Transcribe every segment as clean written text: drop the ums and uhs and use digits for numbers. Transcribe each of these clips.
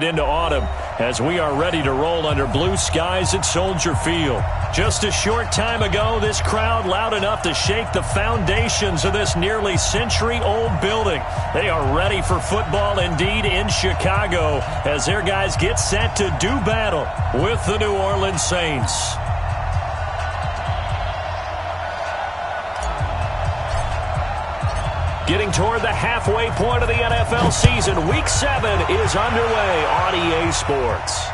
Into autumn as we are ready to roll under blue skies at Soldier Field. Just a short time ago, this crowd loud enough to shake the foundations of this nearly century-old building. They are ready for football indeed in Chicago as their guys get set to do battle with the New Orleans Saints. Getting toward the halfway point of the NFL season, Week 7 is underway on EA Sports.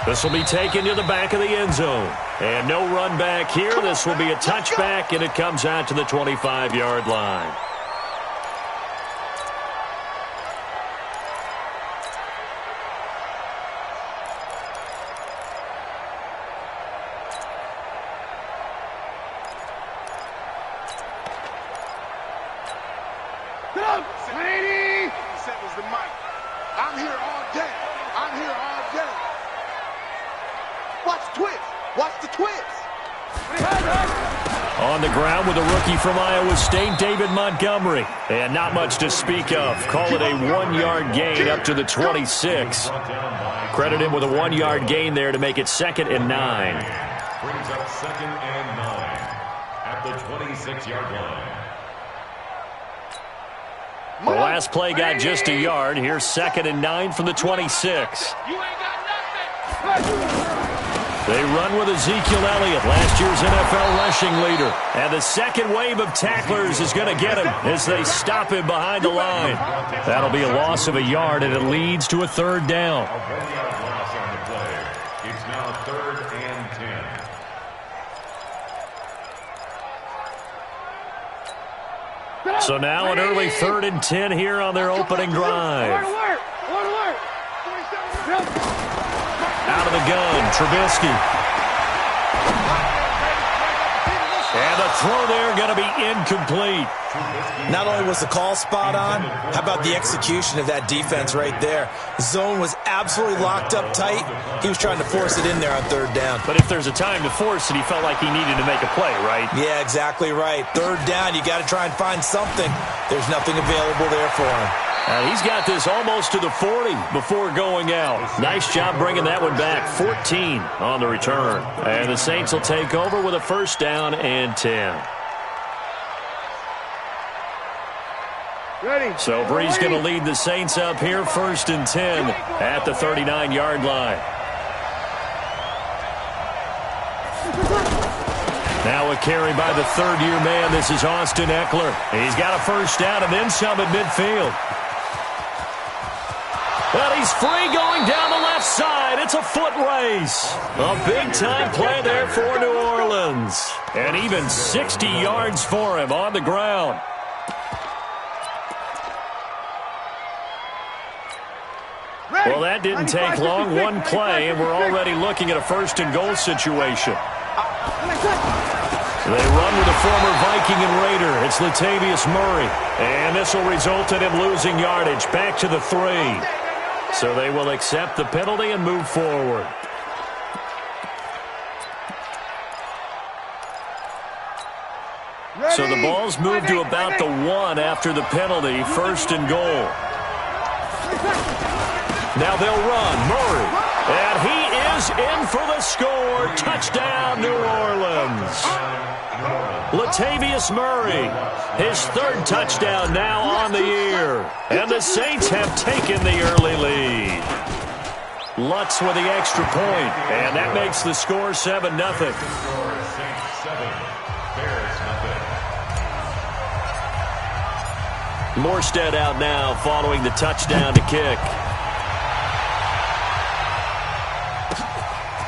This will be taken to the back of the end zone. And no run back here. This will be a touchback, and it comes out to the 25-yard line. On the ground with a rookie from Iowa State, David Montgomery. And not much to speak of. Call it a 1-yard gain up to the 26. Credit him with a 1-yard gain there to make it 2nd and 9. Brings up 2nd and 9 at the 26-yard line. The last play got just a yard. Here's 2nd and 9 from the 26. You ain't got nothing. They run with Ezekiel Elliott, last year's NFL rushing leader. And the second wave of tacklers is going to get him as they stop him behind the line. That'll be a loss of a yard, and it leads to a 3rd down. A 1-yard loss on the play. It's now 3rd and 10. So now an early 3rd and 10 here on their opening drive. Out of the gun, Trubisky. And the throw there going to be incomplete. Not only was the call spot on, how about the execution of that defense right there? Zone was absolutely locked up tight. He was trying to force it in there on 3rd down. But if there's a time to force it, he felt like he needed to make a play, right? Yeah, exactly right. 3rd down, you got to try and find something. There's nothing available there for him. And he's got this almost to the 40 before going out. Nice job bringing that one back. 14 on the return. And the Saints will take over with a 1st down and 10. Ready. So Bree's going to lead the Saints up here 1st and 10 at the 39-yard line. Now a carry by the 3rd-year man. This is Austin Eckler. He's got a 1st down and then some at midfield. But he's free going down the left side. It's a foot race. A big-time play there for New Orleans. And even 60 yards for him on the ground. Well, that didn't take long. One play, and we're already looking at a 1st and goal situation. They run with a former Viking and Raider. It's Latavius Murray. And this will result in him losing yardage back to the 3. So they will accept the penalty and move forward. So the ball's moved to about the 1 after the penalty. 1st and goal. Now they'll run. Murray. And he is in for the score. Touchdown, New Orleans. Latavius Murray, his 3rd touchdown now on the year. And the Saints have taken the early lead. Lutz with the extra point, and that makes the score 7-0. Morstead out now following the touchdown to kick.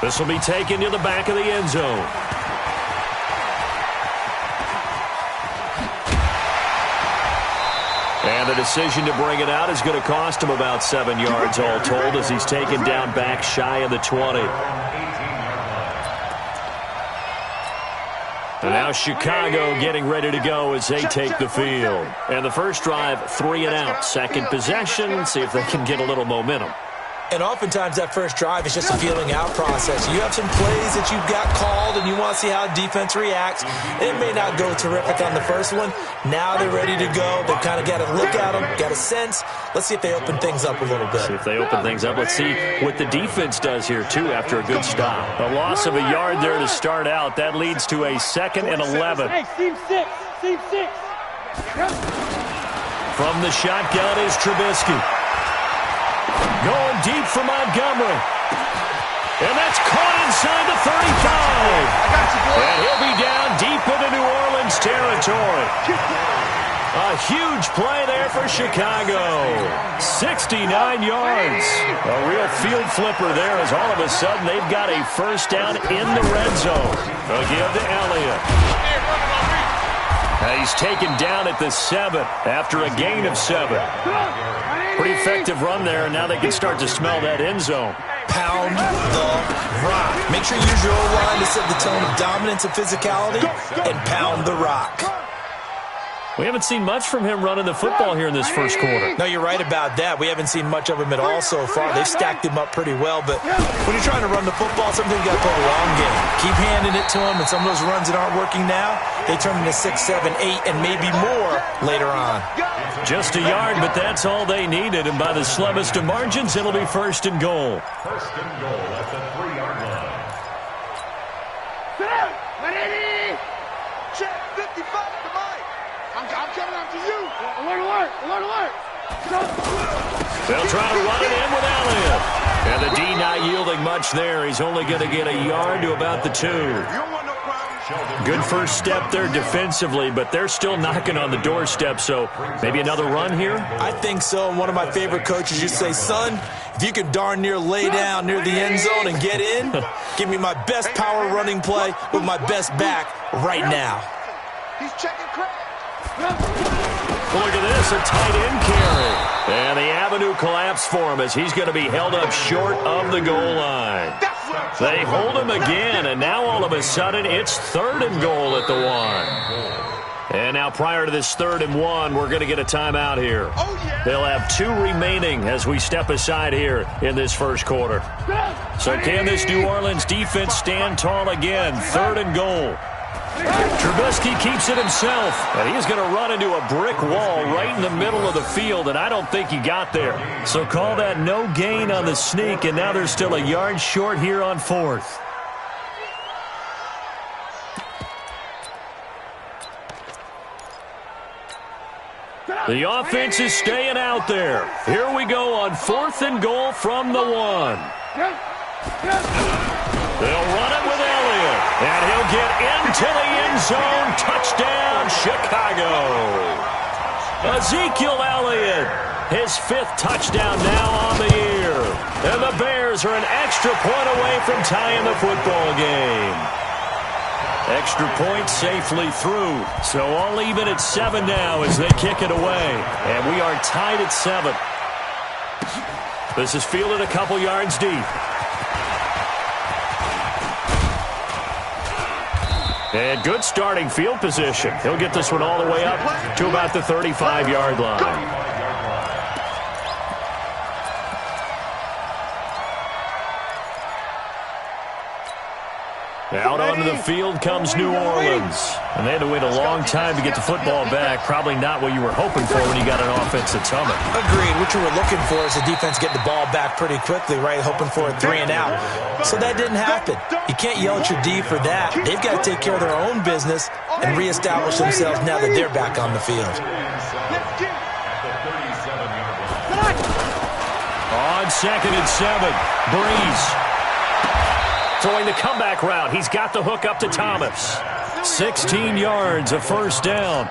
This will be taken to the back of the end zone. And the decision to bring it out is going to cost him about 7 yards all told as he's taken down back shy of the 20. And now Chicago getting ready to go as they take the field. And the first drive, 3 and out. Second possession, see if they can get a little momentum. And oftentimes that first drive is just a feeling out process. You have some plays that you've got called and you want to see how defense reacts. It may not go terrific on the first one. Now they're ready to go. They've kind of got to look at them, got a sense. Let's see if they open things up a little bit. See if they open things up. Let's see what the defense does here, too, after a good stop. A loss of a yard there to start out. That leads to a 2nd and 11. Hey, team 6. Team 6. From the shotgun is Trubisky. Going deep for Montgomery. And that's caught inside the 35. And he'll be down deep into New Orleans territory. A huge play there for Chicago. 69 yards. A real field flipper there as all of a sudden they've got a first down in the red zone. They'll give to Elliott. He's taken down at the 7 after a gain of 7. Pretty effective run there, and now they can start to smell that end zone. Pound the rock. Make sure you use your O-line to set the tone of dominance and physicality, and pound the rock. We haven't seen much from him running the football here in this first quarter. No, you're right about that. We haven't seen much of him at all so far. They've stacked him up pretty well, but when you're trying to run the football, sometimes you got to play the long game. Keep handing it to him, and some of those runs that aren't working now, they turn into 6, 7, 8, and maybe more later on. Just a yard, but that's all they needed, and by the slimmest of margins, it'll be 1st and goal. 1st and goal at the 3-yard line. Ready? Check 55 to Mike. I'm coming up to you. Alert, alert, alert, alert. They'll try to run it in with Elliott. And the D not yielding much there. He's only going to get a yard to about the 2. Good first step there defensively, but they're still knocking on the doorstep, so maybe another run here? I think so. One of my favorite coaches used to say, son, if you can darn near lay down near the end zone and get in, give me my best power running play with my best back right now. He's checking crack. Look at this, a tight end carry. And the avenue collapsed for him as he's going to be held up short of the goal line. They hold him again, and now all of a sudden it's 3rd and goal at the 1. And now prior to this 3rd and 1, we're going to get a timeout here. They'll have 2 remaining as we step aside here in this first quarter. So can this New Orleans defense stand tall again? 3rd and goal. Trubisky keeps it himself, and he's going to run into a brick wall right in the middle of the field, and I don't think he got there. So call that no gain on the sneak, and now they're still a yard short here on 4th. The offense is staying out there. Here we go on 4th and goal from the 1. They'll run it with Elliott, and he'll get into the end zone. Touchdown, Chicago. Ezekiel Elliott, his 5th touchdown now on the year. And the Bears are an extra point away from tying the football game. Extra point safely through. So all even at 7 now as they kick it away. And we are tied at 7. This is fielded a couple yards deep. And good starting field position. He'll get this one all the way up to about the 35-yard line. Out onto the field comes New Orleans. And they had to wait a long time to get the football back. Probably not what you were hoping for when you got an offense that's humming. Agreed. What you were looking for is the defense get the ball back pretty quickly, right? Hoping for a 3 and out. So that didn't happen. You can't yell at your D for that. They've got to take care of their own business and reestablish themselves now that they're back on the field. On 2nd and 7, Breeze. Throwing the comeback route. He's got the hook up to Thomas. 16 yards, a first down.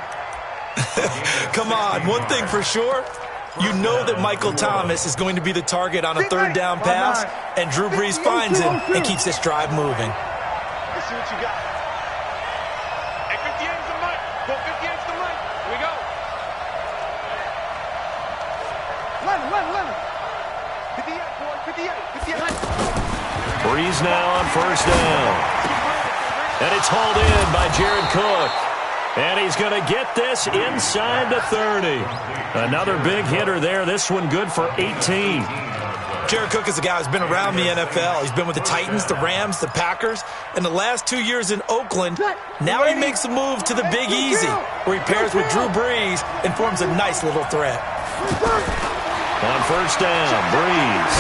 Come on, one thing for sure. You know that Michael Thomas is going to be the target on a 3rd down pass, and Drew Brees finds him and keeps this drive moving. Let's see what you got. Hey, 58 is the mic. Go 58 is the mic. Here we go. Let him. 58, boy. 58. Breeze now on 1st down. And it's hauled in by Jared Cook. And he's going to get this inside the 30. Another big hitter there. This one good for 18. Jared Cook is a guy who's been around the NFL. He's been with the Titans, the Rams, the Packers, and the last 2 years in Oakland. Now he makes a move to the Big Easy, where he pairs with Drew Brees and forms a nice little threat. On first down, Brees.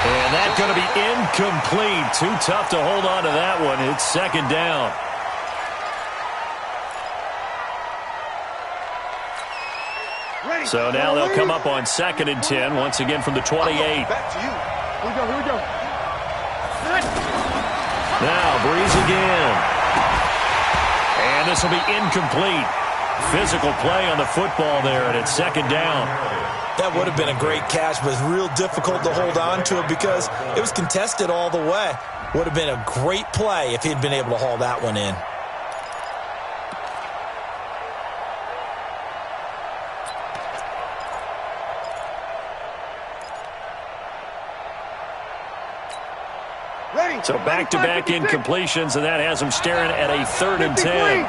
And that's going to be incomplete. Too tough to hold on to that one. It's second down. So now they'll come up on 2nd and 10, once again from the 28. Back to you. Here we go. Now Brees again. And this will be incomplete. Physical play on the football there, and it's second down. That would have been a great catch, but it's real difficult to hold on to it because it was contested all the way. Would have been a great play if he'd been able to haul that one in. So back-to-back incompletions, and that has him staring at a 3rd and 10.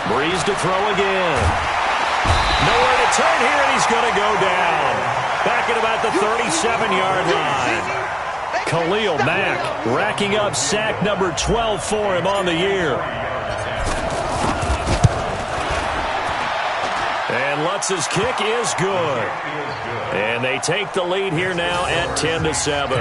Brees to throw again. Nowhere to turn here, and he's going to go down. Back at about the 37-yard line. Khalil Mack racking up sack number 12 for him on the year. And Lutz's kick is good. And they take the lead here now at 10-7.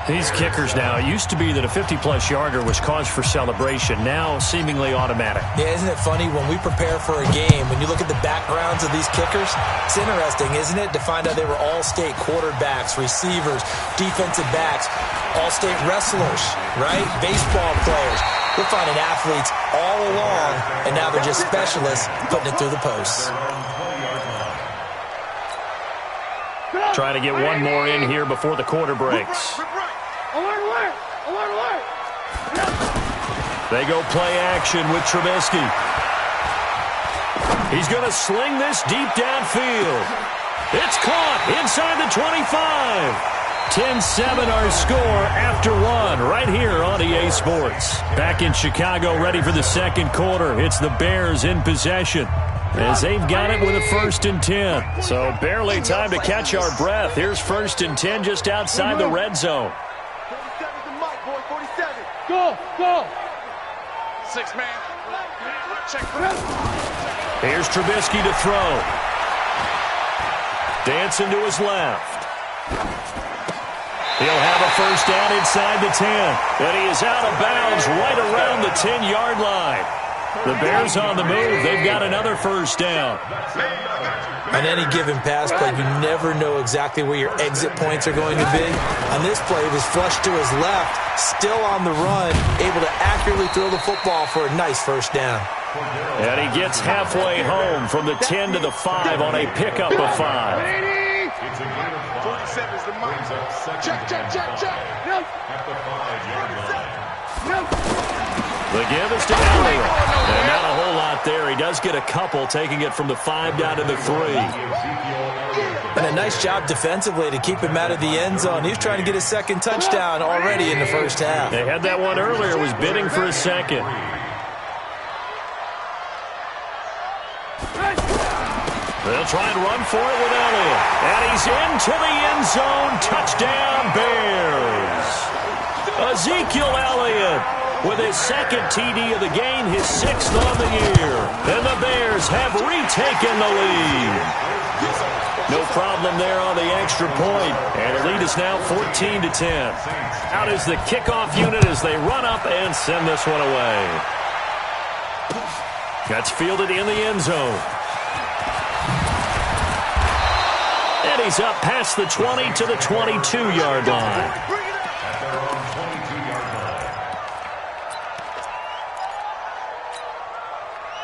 These kickers now, it used to be that a 50-plus yarder was cause for celebration. Now seemingly automatic. Yeah, isn't it funny when we prepare for a game, when you look at the backgrounds of these kickers, it's interesting, isn't it, to find out they were all-state quarterbacks, receivers, defensive backs, all-state wrestlers, right? Baseball players. We're finding athletes all along, and now they're just specialists putting it through the posts. Trying to get one more in here before the quarter breaks. They go play action with Trubisky. He's going to sling this deep downfield. It's caught inside the 25. 10-7 our score after one right here on EA Sports. Back in Chicago, ready for the second quarter. It's the Bears in possession, as they've got it with a 1st and 10. So barely time to catch our breath. Here's 1st and 10 just outside the red zone. 47's the mic, boy. 47. Go. 6 man. Check. Here's Trubisky to throw. Dancing to his left. He'll have a 1st down inside the 10. And he is out of bounds right around the 10-yard line. The Bears on the move. They've got another 1st down. On any given pass play, you never know exactly where your exit points are going to be. On this play, it was flushed to his left, still on the run, able to accurately throw the football for a nice 1st down. And he gets halfway home from the 10 to the 5 on a pickup of 5. 47's the mic. Check. At the 5-yard line. The give is to Elliott. And not a whole lot there. He does get a couple, taking it from the 5 down to the 3. And a nice job defensively to keep him out of the end zone. He was trying to get his 2nd touchdown already in the 1st half. They had that one earlier, was bidding for a 2nd. They'll try and run for it with Elliott. And he's into the end zone. Touchdown, Bears. Ezekiel Elliott with his 2nd TD of the game, his 6th on the year. And the Bears have retaken the lead. No problem there on the extra point. And the lead is now 14-10. Out is the kickoff unit as they run up and send this one away. That's fielded in the end zone. And he's up past the 20 to the 22-yard line.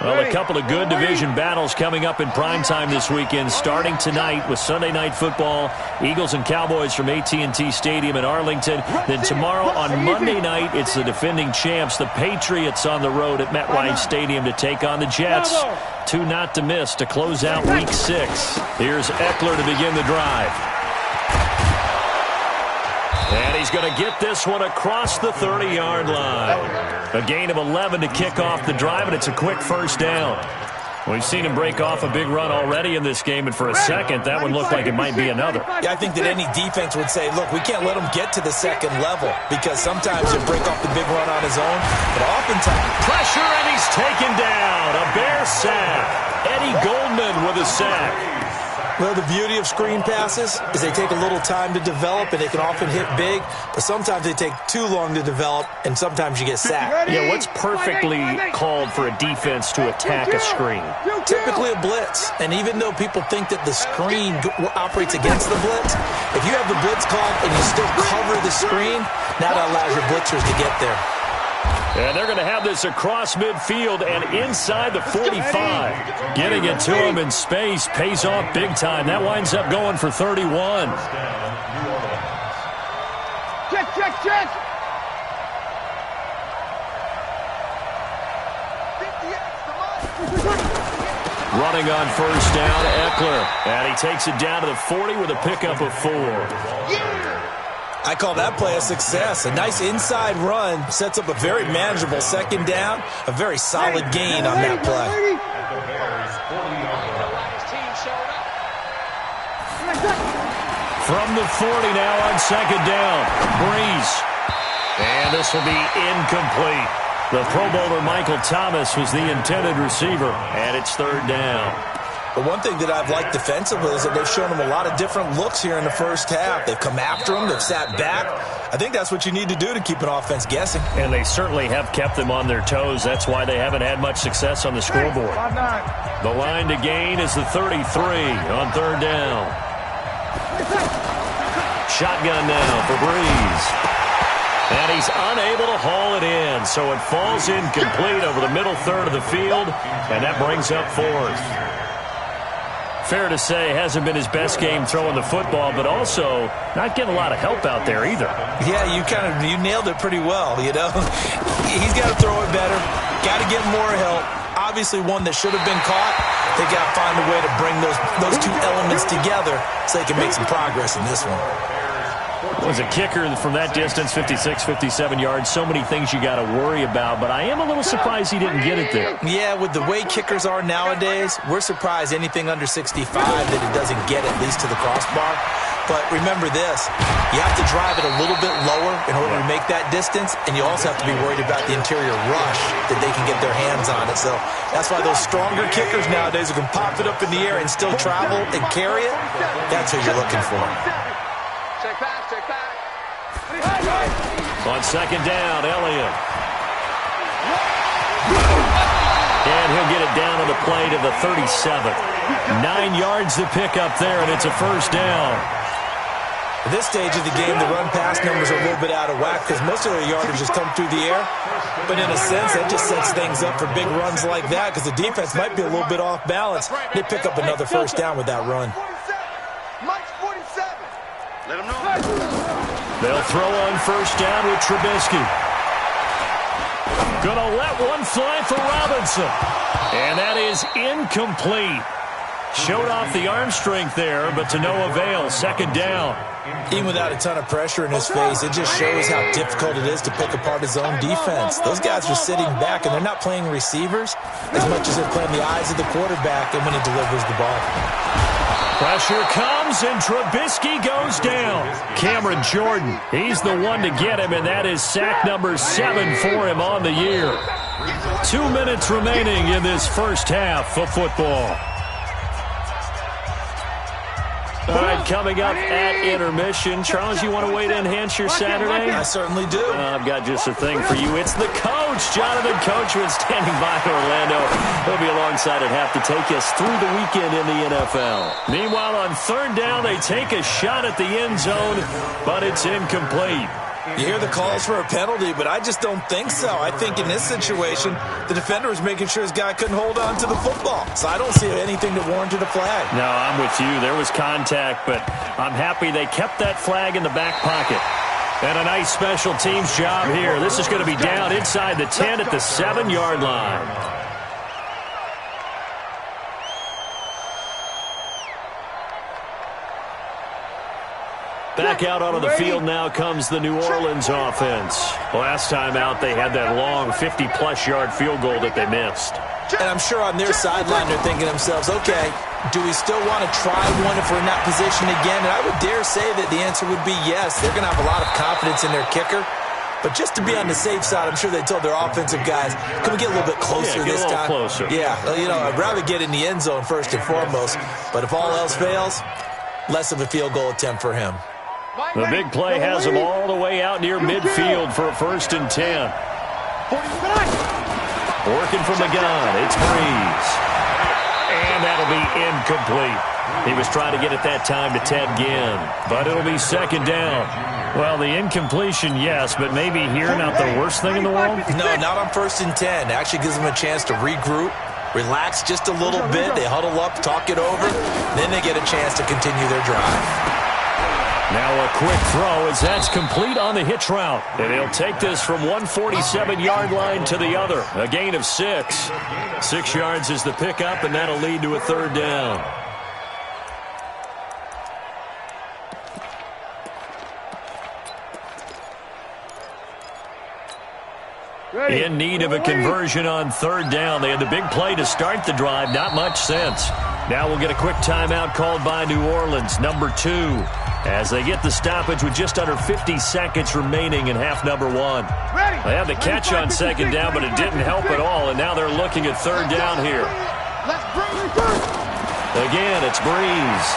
Well, a couple of good division battles coming up in primetime this weekend, starting tonight with Sunday Night Football, Eagles and Cowboys from AT&T Stadium in Arlington. Then tomorrow on Monday night, it's the defending champs, the Patriots, on the road at MetLife Stadium to take on the Jets. 2 not to miss to close out Week 6. Here's Eckler to begin the drive. And he's He's going to get this one across the 30-yard line. A gain of 11 to kick off the drive, and it's a quick first down. We've seen him break off a big run already in this game, and for a second, that one looked like it might be another. Yeah, I think that any defense would say, look, we can't let him get to the second level because sometimes he'll break off the big run on his own, but oftentimes... Pressure, and he's taken down. A Bear sack. Eddie Goldman with a sack. Well, the beauty of screen passes is they take a little time to develop, and they can often hit big, but sometimes they take too long to develop, and sometimes you get sacked. Yeah, what's perfectly called for a defense to attack a screen? Typically a blitz, and even though people think that the screen operates against the blitz, if you have the blitz called and you still cover the screen, now that allows your blitzers to get there. And they're going to have this across midfield and inside the 45. Getting it to him in space pays off big time. That winds up going for 31. Check. Running on first down, Eckler. And he takes it down to the 40 with a pickup of 4. I call that play a success. A nice inside run sets up a very manageable second down. A very solid gain on that play. From the 40 now on second down. Breeze. And this will be incomplete. The Pro Bowler Michael Thomas was the intended receiver. And it's third down. But one thing that I've liked defensively is that they've shown him a lot of different looks here in the first half. They've come after him. They've sat back. I think that's what you need to do to keep an offense guessing. And they certainly have kept them on their toes. That's why they haven't had much success on the scoreboard. The line to gain is the 33 on third down. Shotgun now for Breeze. And he's unable to haul it in, so it falls incomplete over the middle third of the field, and that brings up fourth. Fair to say, hasn't been his best game throwing the football, but also not getting a lot of help out there either. Yeah, you nailed it pretty well, you know. He's got to throw it better, got to get more help. Obviously one that should have been caught. They got to find a way to bring those two elements together so they can make some progress in this one. Was a kicker from that distance, 56, 57 yards. So many things you got to worry about, but I am a little surprised he didn't get it there. Yeah, with the way kickers are nowadays, we're surprised anything under 65 that it doesn't get at least to the crossbar. But remember this, you have to drive it a little bit lower in order to make that distance, and you also have to be worried about the interior rush that they can get their hands on it. So that's why those stronger kickers nowadays who can pop it up in the air and still travel and carry it, that's who you're looking for. Check back. On second down, Elliott. And he'll get it down to the play to the 37. 9 yards to pick up there, and it's a first down. At this stage of the game, the run-pass numbers are a little bit out of whack because most of their yardage has come through the air. But in a sense, that just sets things up for big runs like that because the defense might be a little bit off balance. They pick up another first down with that run. Mike's 47. Let him know. They'll throw on first down with Trubisky. Gonna let one fly for Robinson. And that is incomplete. Showed off the arm strength there, but to no avail. Second down. Even without a ton of pressure in his face, it just shows how difficult it is to pick apart his own defense. Those guys are sitting back, and they're not playing receivers as much as they're playing the eyes of the quarterback and when he delivers the ball. Pressure comes, and Trubisky goes down. Cameron Jordan, he's the one to get him, and that is sack number 7 for him on the year. 2 minutes remaining in this first half of football. All right, coming up at intermission. Charles, you want to wait to enhance your Saturday? I certainly do. I've got just a thing for you. It's the coach, Jonathan Coachman, standing by in Orlando. He'll be alongside at half to take us through the weekend in the NFL. Meanwhile, on third down, they take a shot at the end zone, but it's incomplete. You hear the calls for a penalty, but I just don't think so. I think in this situation, the defender was making sure his guy couldn't hold on to the football. So I don't see anything that warranted a flag. No, I'm with you. There was contact, but I'm happy they kept that flag in the back pocket. And a nice special teams job here. This is going to be down inside the 10 at the 7-yard line. Back out onto the field now comes the New Orleans offense. Last time out, they had that long 50-plus yard field goal that they missed. And I'm sure on their sideline they're thinking to themselves, okay, do we still want to try one if we're in that position again? And I would dare say that the answer would be yes. They're going to have a lot of confidence in their kicker. But just to be on the safe side, I'm sure they told their offensive guys, can we get a little bit closer this time? Closer. Yeah, I'd rather get in the end zone first and foremost. But if all else fails, less of a field goal attempt for him. The big play has him all the way out near midfield for a 1st and 10. Working from the gun, it's Breeze. And that'll be incomplete. He was trying to get it that time to Ted Ginn, but it'll be 2nd down. Well, the incompletion, yes, but maybe here not the worst thing in the world? No, not on 1st and 10. It actually gives them a chance to regroup, relax just a little bit. They huddle up, talk it over, then they get a chance to continue their drive. Now a quick throw as that's complete on the hitch route. And he'll take this from 147-yard line to the other. A gain of 6. 6 yards is the pickup, and that'll lead to a 3rd down. In need of a conversion on 3rd down. They had the big play to start the drive. Not much sense. Now we'll get a quick timeout called by New Orleans, number 2, as they get the stoppage with just under 50 seconds remaining in half number 1. They had the catch on 2nd down, but it didn't help at all, and now they're looking at 3rd down here. Again, it's Breeze.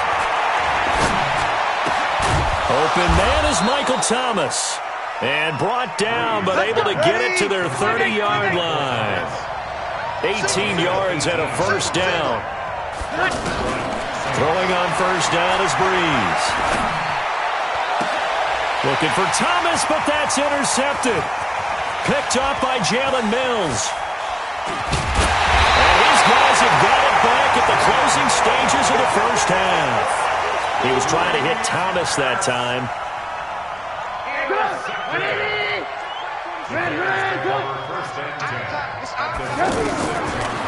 Open man is Michael Thomas. And brought down, but able to get it to their 30-yard line. 18 yards and a 1st down. Throwing on 1st down is Breeze. Looking for Thomas, but that's intercepted. Picked up by Jalen Mills. And these guys have got it back at the closing stages of the 1st half. He was trying to hit Thomas that time.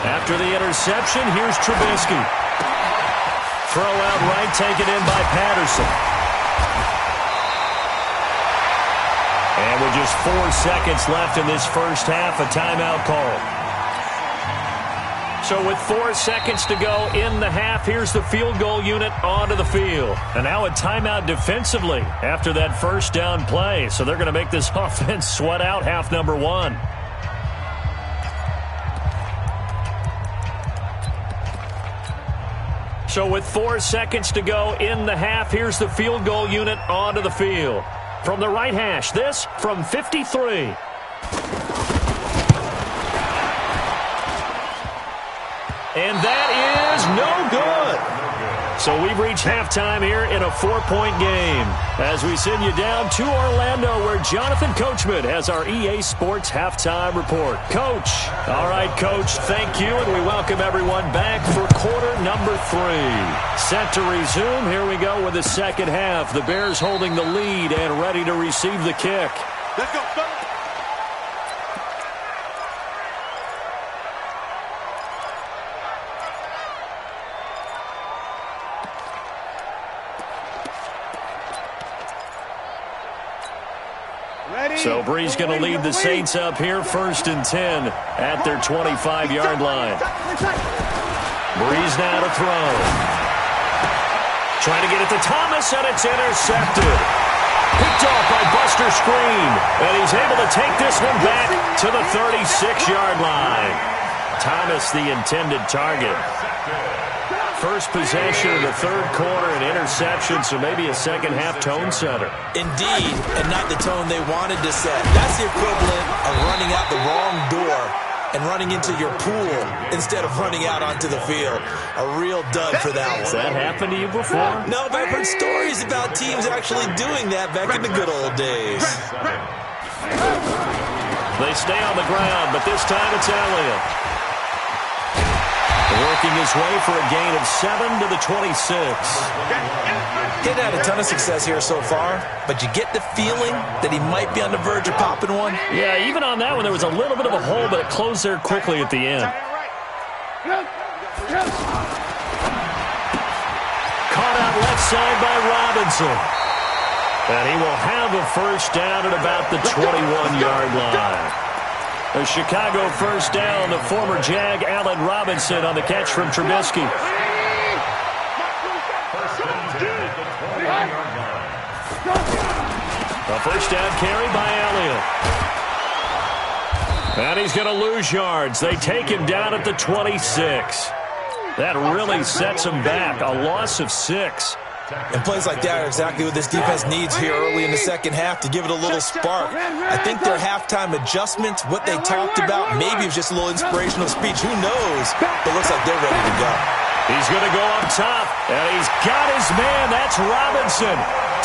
After the interception, here's Trubisky. Throw out right, taken in by Patterson. And with just 4 seconds left in this 1st half, a timeout call. So with 4 seconds to go in the half, here's the field goal unit onto the field. And now a timeout defensively after that 1st down play. So they're going to make this offense sweat out half number 1. So with 4 seconds to go in the half, here's the field goal unit onto the field. From the right hash, this from 53. And that is no good. So we've reached halftime here in a 4-point game as we send you down to Orlando, where Jonathan Coachman has our EA Sports halftime report. Coach. All right, Coach, thank you, and we welcome everyone back for quarter number 3. Set to resume. Here we go with the 2nd half. The Bears holding the lead and ready to receive the kick. Let's go, go. So Breeze going to lead the Saints up here, 1st and 10 at their 25-yard line. Breeze now to throw. Trying to get it to Thomas, and it's intercepted. Picked off by Buster Screen, and he's able to take this one back to the 36-yard line. Thomas, the intended target. First possession of the 3rd quarter, an interception, so maybe a 2nd half tone setter. Indeed, and not the tone they wanted to set. That's the equivalent of running out the wrong door and running into your pool instead of running out onto the field. A real dud for that one. Has that happened to you before? No, but I've heard stories about teams actually doing that back in the good old days. They stay on the ground, but this time it's Elliott. Working his way for a gain of 7 to the 26. He'd had a ton of success here so far, but you get the feeling that he might be on the verge of popping one. Yeah, even on that one, there was a little bit of a hole, but it closed there quickly at the end. Caught out left side by Robinson. And he will have a first down at about the 21-yard line. A Chicago first down, the former Jag Allen Robinson on the catch from Trubisky. A first down carry by Elliott. And he's going to lose yards. They take him down at the 26. That really sets him back. A loss of 6. And plays like that are exactly what this defense needs here early in the second half to give it a little spark. I think their halftime adjustments, what they talked about, maybe it was just a little inspirational speech. Who knows? But it looks like they're ready to go. He's going to go up top, and he's got his man. That's Robinson.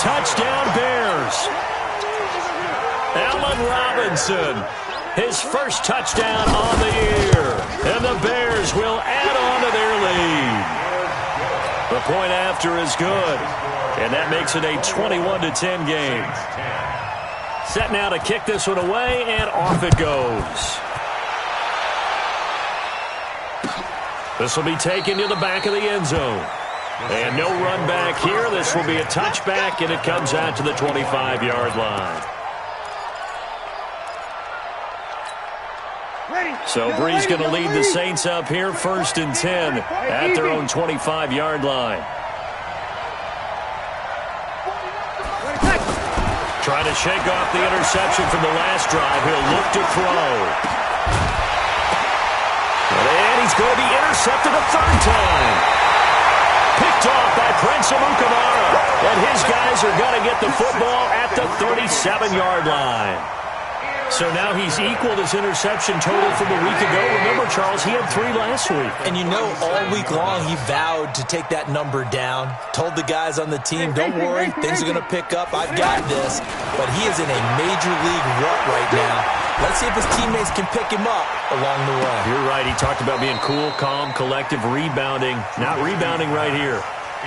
Touchdown, Bears. Allen Robinson, his first touchdown on the year. And the Bears will add on to their lead. The point after is good, and that makes it a 21-10 game. Set now to kick this one away, and off it goes. This will be taken to the back of the end zone. And no run back here. This will be a touchback, and it comes out to the 25-yard line. So Bree's going to lead the Saints up here, 1st and 10 at their own 25-yard line. Trying to shake off the interception from the last drive. He'll look to throw. And he's going to be intercepted a third time. Picked off by Prince Amukamara. And his guys are going to get the football at the 37-yard line. So now he's equaled his interception total from a week ago. Remember, Charles, he had 3 last week. And you know, all week long he vowed to take that number down. Told the guys on the team, don't worry, things are going to pick up. I've got this. But he is in a major league rut right now. Let's see if his teammates can pick him up along the way. You're right. He talked about being cool, calm, collective, rebounding. Not rebounding right here.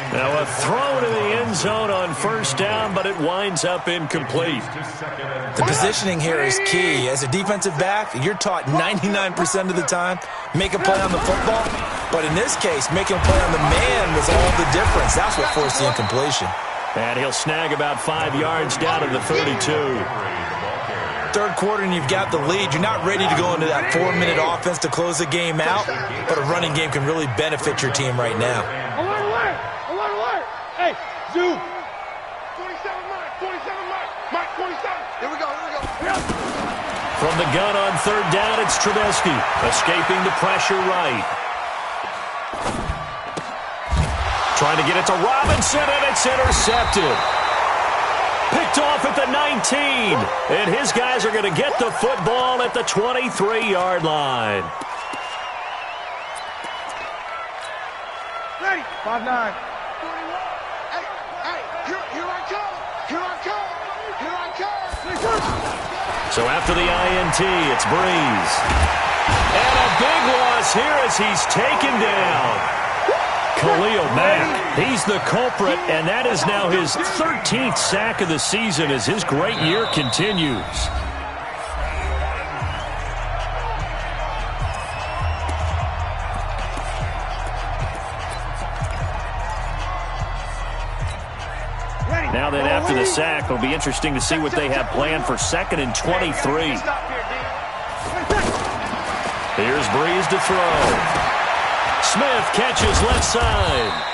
Now a throw to the end zone on first down, but it winds up incomplete. The positioning here is key. As a defensive back, you're taught 99% of the time, make a play on the football. But in this case, making a play on the man was all the difference. That's what forced the incompletion. And he'll snag about 5 yards down to the 32. Third quarter and you've got the lead. You're not ready to go into that 4-minute offense to close the game out, but a running game can really benefit your team right now. Hey, Zoo. 27 Mike, 27 Mike, 27. Here we go. From the gun on third down, it's Trubisky. Escaping the pressure right. Trying to get it to Robinson, and it's intercepted. Picked off at the 19. And his guys are going to get the football at the 23-yard line. Ready. 5-9. So after the INT, it's Breeze. And a big loss here as he's taken down. Khalil Mack, he's the culprit, and that is now his 13th sack of the season as his great year continues. Now then, after the sack, it'll be interesting to see what they have planned for 2nd and 23. Here's Breeze to throw. Smith catches left side.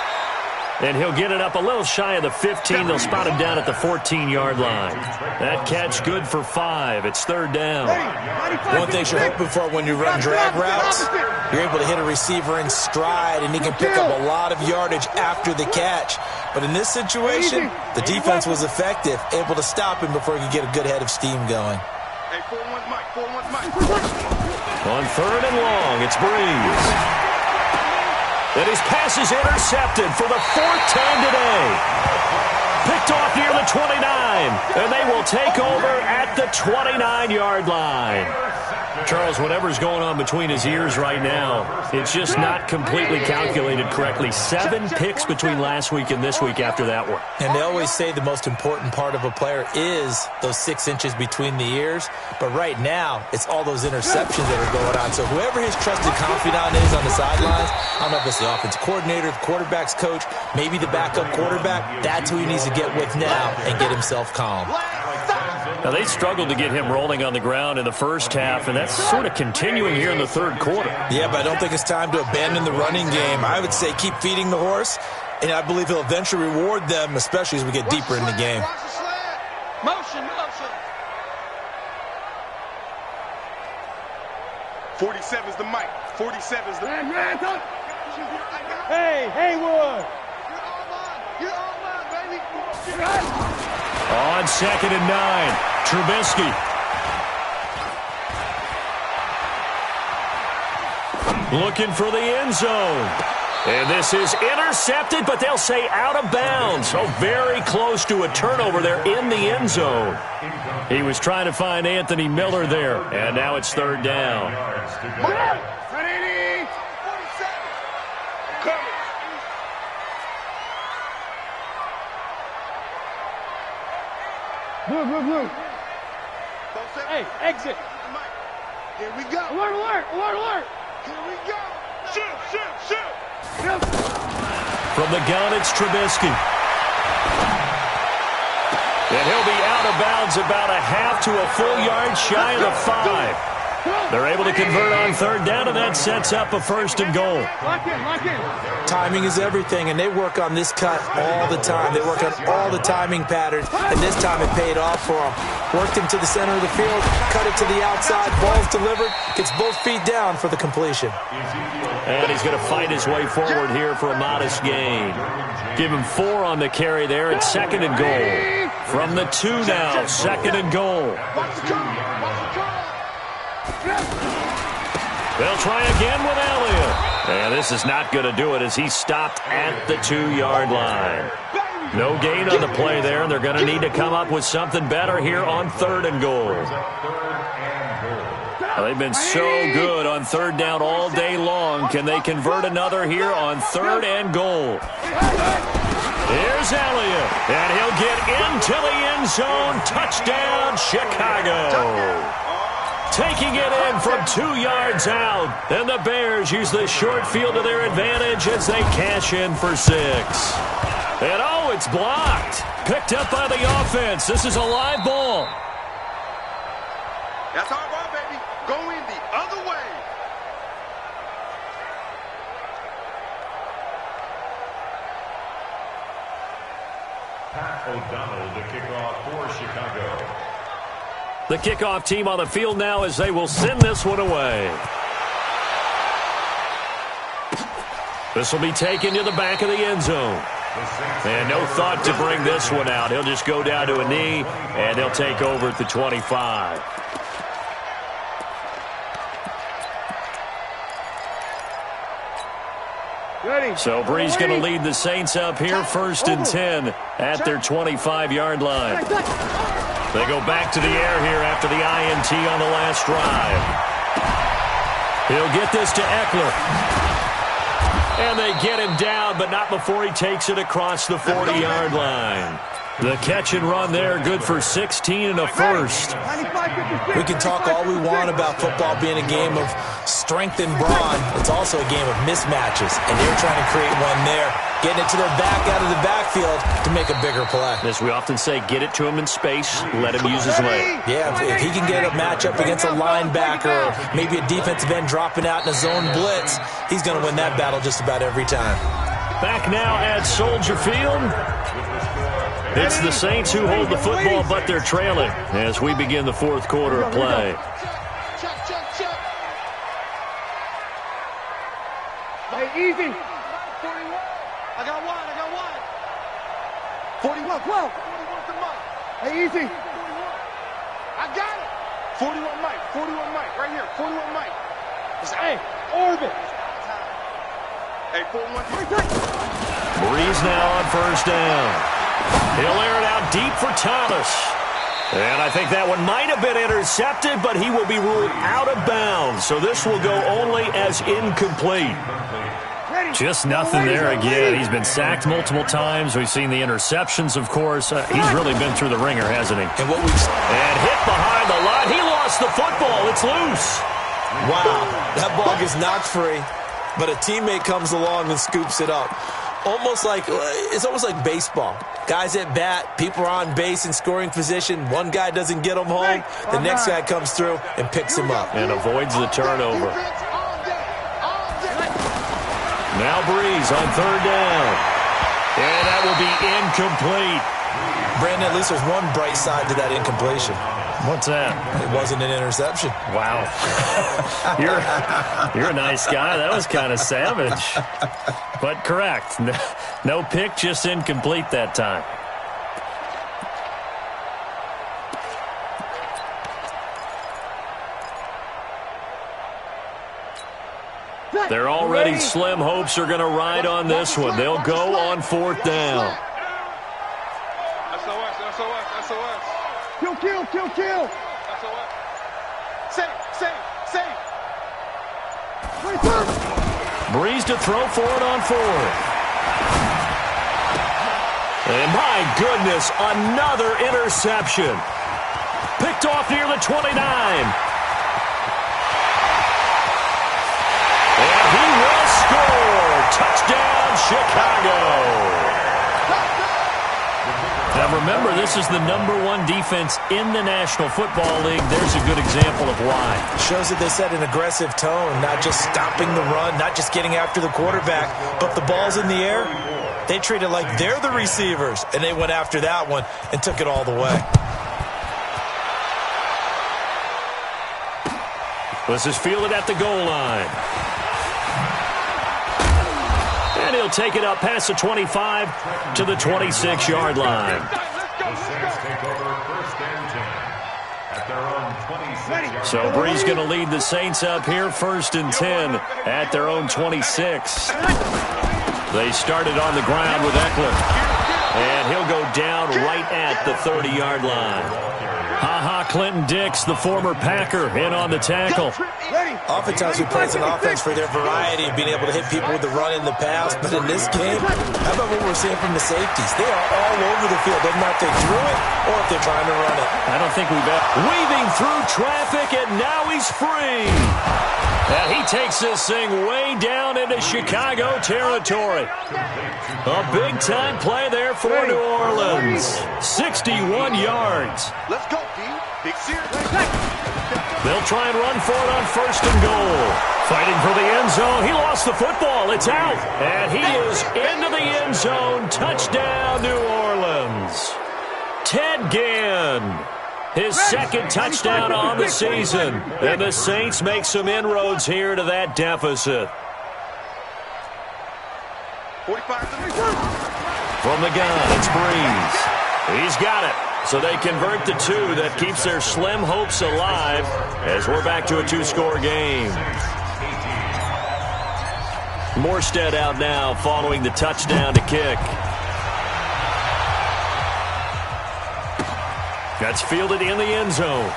And he'll get it up a little shy of the 15. They'll spot him down at the 14-yard line. That catch good for 5. It's 3rd down. One thing you're hoping for when you run drag routes, you're able to hit a receiver in stride, and he can pick up a lot of yardage after the catch. But in this situation, the defense was effective, able to stop him before he could get a good head of steam going. Hey, 4-1 Mike, 4-1 Mike. On 3rd and long, it's Breeze. And his pass is intercepted for the 4th time today. Picked off near the 29. And they will take over at the 29-yard line. Charles, whatever's going on between his ears right now, it's just not completely calculated correctly. 7 picks between last week and this week after that one. And they always say the most important part of a player is those 6 inches between the ears. But right now, it's all those interceptions that are going on. So whoever his trusted confidant is on the sidelines, I don't know if it's the offense coordinator, the quarterback's coach, maybe the backup quarterback, that's who he needs to get with now and get himself calm. Now, they struggled to get him rolling on the ground in the first half, and that's sort of continuing here in the third quarter. Yeah, but I don't think it's time to abandon the running game. I would say keep feeding the horse, and I believe he'll eventually reward them, especially as we get deeper in the game. Motion, motion. 47's the mic. 47's the mic. Hey, Haywood. You're all mine, baby. On 2nd and 9, Trubisky. Looking for the end zone. And this is intercepted, but they'll say out of bounds. So very close to a turnover there in the end zone. He was trying to find Anthony Miller there, and now it's 3rd down. Blue. Hey, exit. Here we go. Alert. Here we go. Shoot. From the gun, it's Trubisky. And he'll be out of bounds about a half to a full yard shy of the 5. They're able to convert on 3rd down, and that sets up a 1st and goal. Lock in. Timing is everything, and they work on this cut all the time. They work on all the timing patterns, and this time it paid off for them. Worked him to the center of the field, cut it to the outside, ball's delivered, gets both feet down for the completion. And he's going to fight his way forward here for a modest gain. Give him 4 on the carry there. It's 2nd and goal. From the 2 now, 2nd and goal. They'll try again with Elliott. And this is not going to do it as he's stopped at the 2-yard line. No gain on the play there, and they're going to need to come up with something better here on 3rd and goal. Well, they've been so good on 3rd down all day long. Can they convert another here on 3rd and goal? Here's Elliott, and he'll get into the end zone. Touchdown, Chicago. Taking it in from 2 yards out. And the Bears use the short field to their advantage as they cash in for 6. And oh, it's blocked. Picked up by the offense. This is a live ball. That's our ball, baby. Going the other way. Pat O'Donnell to kick off for Chicago. The kickoff team on the field now as they will send this one away. This will be taken to the back of the end zone. And no thought to bring this one out. He'll just go down to a knee, and they'll take over at the 25. So Bree's going to lead the Saints up here 1st and 10 at their 25-yard line. They go back to the air here after the INT on the last drive. He'll get this to Eckler. And they get him down, but not before he takes it across the 40-yard line. The catch and run there, good for 16 and a 1st. We can talk all we want about football being a game of strength and brawn. It's also a game of mismatches, and they're trying to create one there, getting it to their back out of the backfield to make a bigger play. As we often say, get it to him in space, let him use his leg. Yeah, if he can get a matchup against a linebacker or maybe a defensive end dropping out in a zone blitz, he's going to win that battle just about every time. Back now at Soldier Field. It's the Saints who hold the football, but they're trailing as we begin the 4th quarter of play. Check. Hey, easy. 41. I got one. 41, 12. 41 to Mike. Hey, easy. 41. I got it. 41 Mike, right here. 41 Mike. Hey, orbit. Hey, 41. Breeze now on 1st down. He'll air it out deep for Thomas. And I think that one might have been intercepted, but he will be ruled out of bounds. So this will go only as incomplete. Just nothing there again. He's been sacked multiple times. We've seen the interceptions, of course. He's really been through the ringer, hasn't he? And hit behind the line. He lost the football. It's loose. Wow, that ball gets knocked free, but a teammate comes along and scoops it up. It's almost like baseball. Guys at bat, people are on base in scoring position. One guy doesn't get him home. The next guy comes through and picks him up. And avoids the turnover. Now Breeze on third down. And that will be incomplete. Brandon, at least there's one bright side to that incompletion. What's that? It wasn't an interception. Wow. You're a nice guy. That was kind of savage. But correct. No pick, just incomplete that time. They're already slim hopes are going to ride on this one. They'll go on fourth down. SOS. Kill. SOS. Safe. Breeze to throw for it on fourth. And my goodness, another interception. Picked off near the 29. And he will score. Touchdown, Chicago. Now remember, this is the #1 defense in the National Football League. There's a good example of why. Shows that they set an aggressive tone, not just stopping the run, not just getting after the quarterback, but the ball's in the air. They treat it like they're the receivers, and they went after that one and took it all the way. This is fielded at the goal line. And he'll take it up past the 25 to the 26-yard line. So Breeze going to lead the Saints up here, 1st and 10 at their own 26. They started on the ground with Eckler. And he'll go down right at the 30-yard line. Clinton Dix, the former Packer, in on the tackle. Oftentimes we praise an offense for their variety of being able to hit people with the run in the pass, but in this game, how about what we're seeing from the safeties? They are all over the field. Doesn't matter if they threw it or if they're trying to run it. I don't think we've weaving through traffic, and now he's free. And he takes this thing way down into Chicago territory. A big-time play there for New Orleans. 61 yards. Let's go, D. Big series. They'll try and run for it on 1st and goal. Fighting for the end zone. He lost the football. It's out. And he is into the end zone. Touchdown, New Orleans. Ted Ginn. His second touchdown on the season. And the Saints make some inroads here to that deficit. 45. From the gun, it's Breeze. He's got it. So they convert the 2. That keeps their slim hopes alive as we're back to a 2-score game. Morstead out now following the touchdown to kick. That's fielded in the end zone.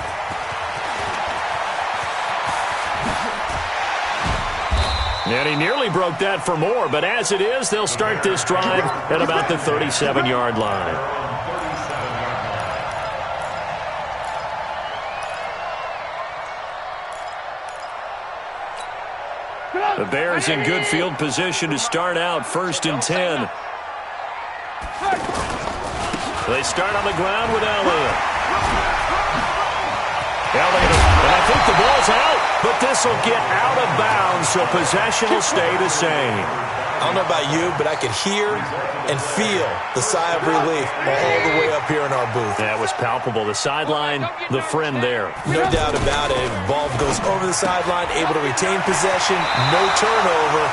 And he nearly broke that for more, but as it is, they'll start this drive at about the 37-yard line. The Bears in good field position to start out, 1st and 10. They start on the ground with Elliott. And I think the ball's out, but this will get out of bounds, so possession will stay the same. I don't know about you, but I could hear and feel the sigh of relief all the way up here in our booth. That was palpable. The sideline, the friend there. No doubt about it. Ball goes over the sideline, able to retain possession, no turnover.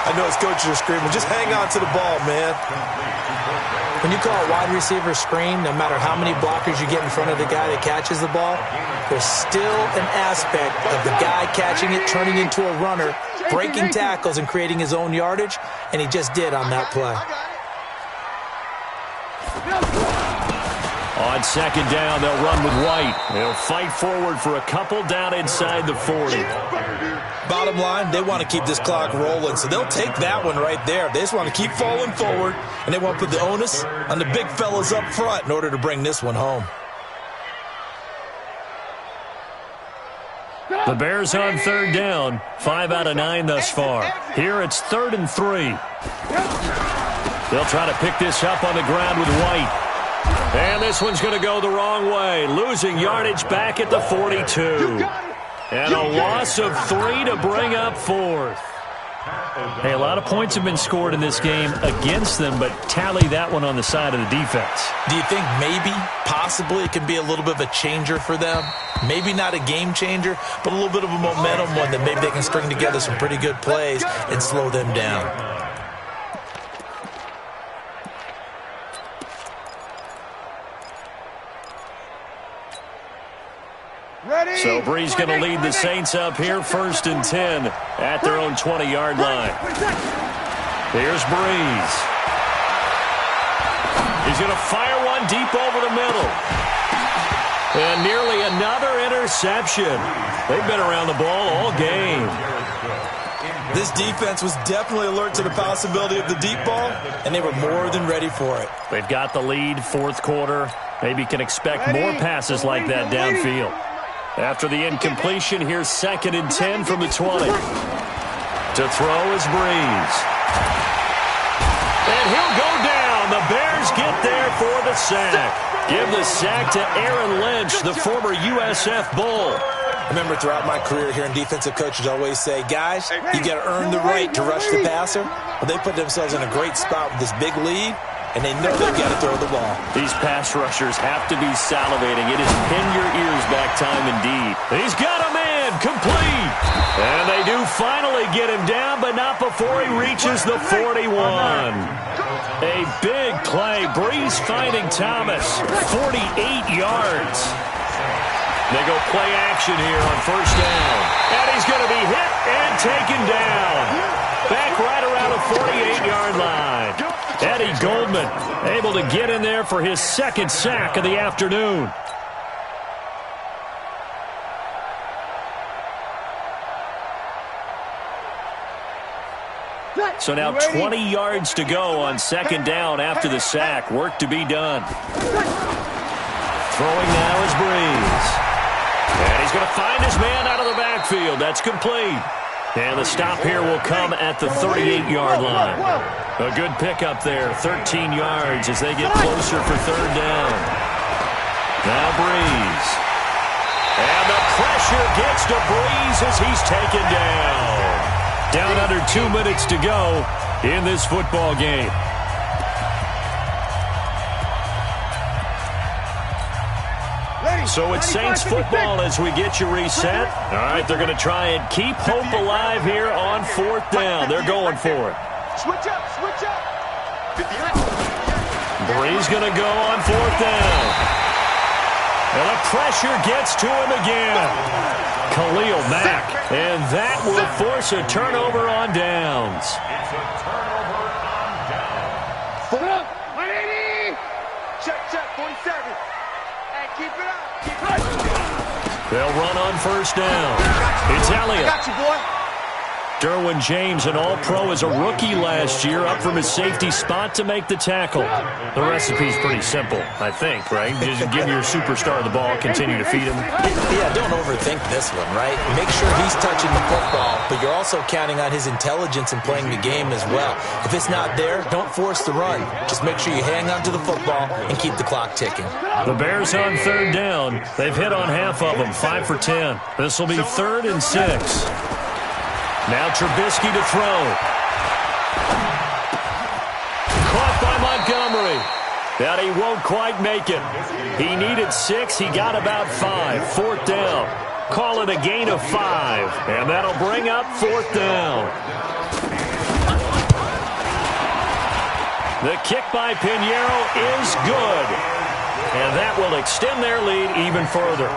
I know his coaches are screaming, just hang on to the ball, man. When you call a wide receiver screen, no matter how many blockers you get in front of the guy that catches the ball, there's still an aspect of the guy catching it, turning into a runner, breaking tackles and creating his own yardage, and he just did on that play. On second down, they'll run with White. They'll fight forward for a couple down inside the 40. Bottom line, they want to keep this clock rolling, so they'll take that one right there. They just want to keep falling forward, and they want to put the onus on the big fellas up front in order to bring this one home. The Bears on third down, 5 out of 9 thus far. Here it's 3rd and 3. They'll try to pick this up on the ground with White. And this one's going to go the wrong way, losing yardage back at the 42. And a loss of 3 to bring up 4th. Hey, a lot of points have been scored in this game against them, but tally that one on the side of the defense. Do you think maybe, possibly, it can be a little bit of a changer for them? Maybe not a game changer, but a little bit of a momentum one that maybe they can string together some pretty good plays and slow them down. So Bree's going to lead the Saints up here, 1st and 10 at their own 20-yard line. Here's Breeze. He's going to fire one deep over the middle. And nearly another interception. They've been around the ball all game. This defense was definitely alert to the possibility of the deep ball, and they were more than ready for it. They've got the lead, 4th quarter. Maybe can expect more passes like that downfield. After the incompletion, here's 2nd and 10 from the 20. To throw is Breeze. And he'll go down. The Bears get there for the sack. Give the sack to Aaron Lynch, the former USF Bull. Remember, throughout my career here in defensive coaches always say, guys, you got to earn the right to rush the passer. Well, they put themselves in a great spot with this big lead, and they know they've got to throw the ball. These pass rushers have to be salivating. It is pin your ears back time indeed. He's got a man, complete. And they do finally get him down, but not before he reaches the 41. A big play. Breeze finding Thomas, 48 yards. They go play action here on 1st down. And he's going to be hit and taken down. Back right around the 48-yard line. Eddie Goldman able to get in there for his 2nd sack of the afternoon. So now 20 yards to go on 2nd down after the sack. Work to be done. Throwing now is Breeze. And he's going to find his man out of the backfield. That's complete. And the stop here will come at the 38-yard line. A good pickup there, 13 yards as they get closer for 3rd down. Now Breeze. And the pressure gets to Breeze as he's taken down. Down under 2 minutes to go in this football game. So it's Saints football as we get you reset. All right, they're going to try and keep hope alive here on 4th down. They're going for it. Switch up, switch up. Breeze going to go on 4th down. And the pressure gets to him again. Khalil Mack. And that will force a turnover on downs. It's a turnover on downs. 180. Check, 47. Hey, keep it up. They'll run on 1st down. It's Elliott. Got you, boy. Derwin James, an all-pro as a rookie last year, up from his safety spot to make the tackle. The recipe's pretty simple, I think, right? Just give your superstar the ball, continue to feed him. Yeah, don't overthink this one, right? Make sure he's touching the football, but you're also counting on his intelligence in playing the game as well. If it's not there, don't force the run. Just make sure you hang on to the football and keep the clock ticking. The Bears on 3rd down. They've hit on half of them, 5 for 10. This will be 3rd and 6. Now Trubisky to throw. Caught by Montgomery. But he won't quite make it. He needed 6. He got about 5. 4th down. Call it a gain of 5. And that'll bring up 4th down. The kick by Pinheiro is good. And that will extend their lead even further.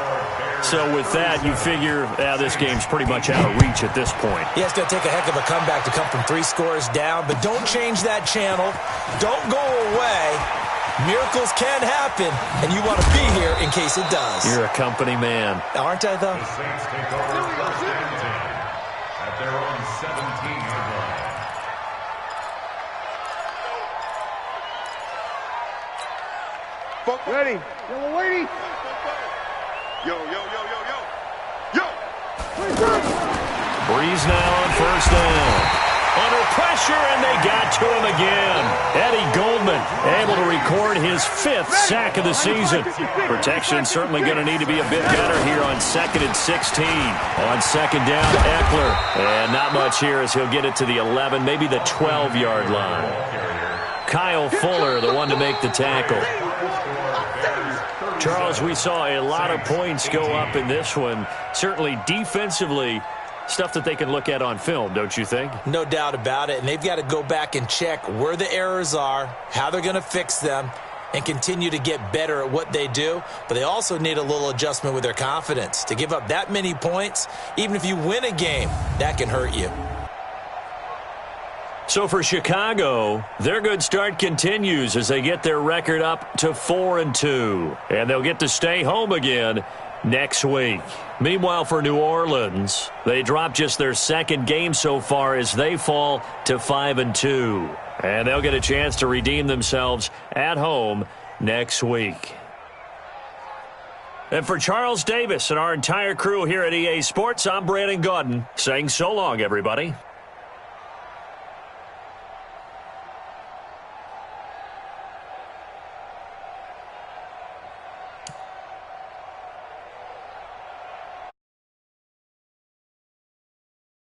So with that, you figure this game's pretty much out of reach at this point. Yeah, it's going to take a heck of a comeback to come from 3 scores down, but don't change that channel. Don't go away. Miracles can happen, and you want to be here in case it does. You're a company man. Aren't I, though? The Saints take over first and 10 at their own 17-yard line. Ready. Yo, we're waiting. Yo, yo, yo, yo, yo. Yo. Breeze now on first down. Under pressure, and they got to him again. Eddie Goldman able to record his 5th sack of the season. Protection certainly going to need to be a bit better here on 2nd and 16. On second down, Eckler. And not much here as he'll get it to the 11, maybe the 12-yard line. Kyle Fuller, the one to make the tackle. Charles, we saw a lot of points go up in this one. Certainly defensively, stuff that they can look at on film, don't you think? No doubt about it, and they've got to go back and check where the errors are, how they're going to fix them, and continue to get better at what they do. But they also need a little adjustment with their confidence. To give up that many points, even if you win a game, that can hurt you. So for Chicago, their good start continues as they get their record up to 4-2. And they'll get to stay home again next week. Meanwhile, for New Orleans, they drop just their 2nd game so far as they fall to 5-2. And they'll get a chance to redeem themselves at home next week. And for Charles Davis and our entire crew here at EA Sports, I'm Brandon Gaudin saying so long, everybody.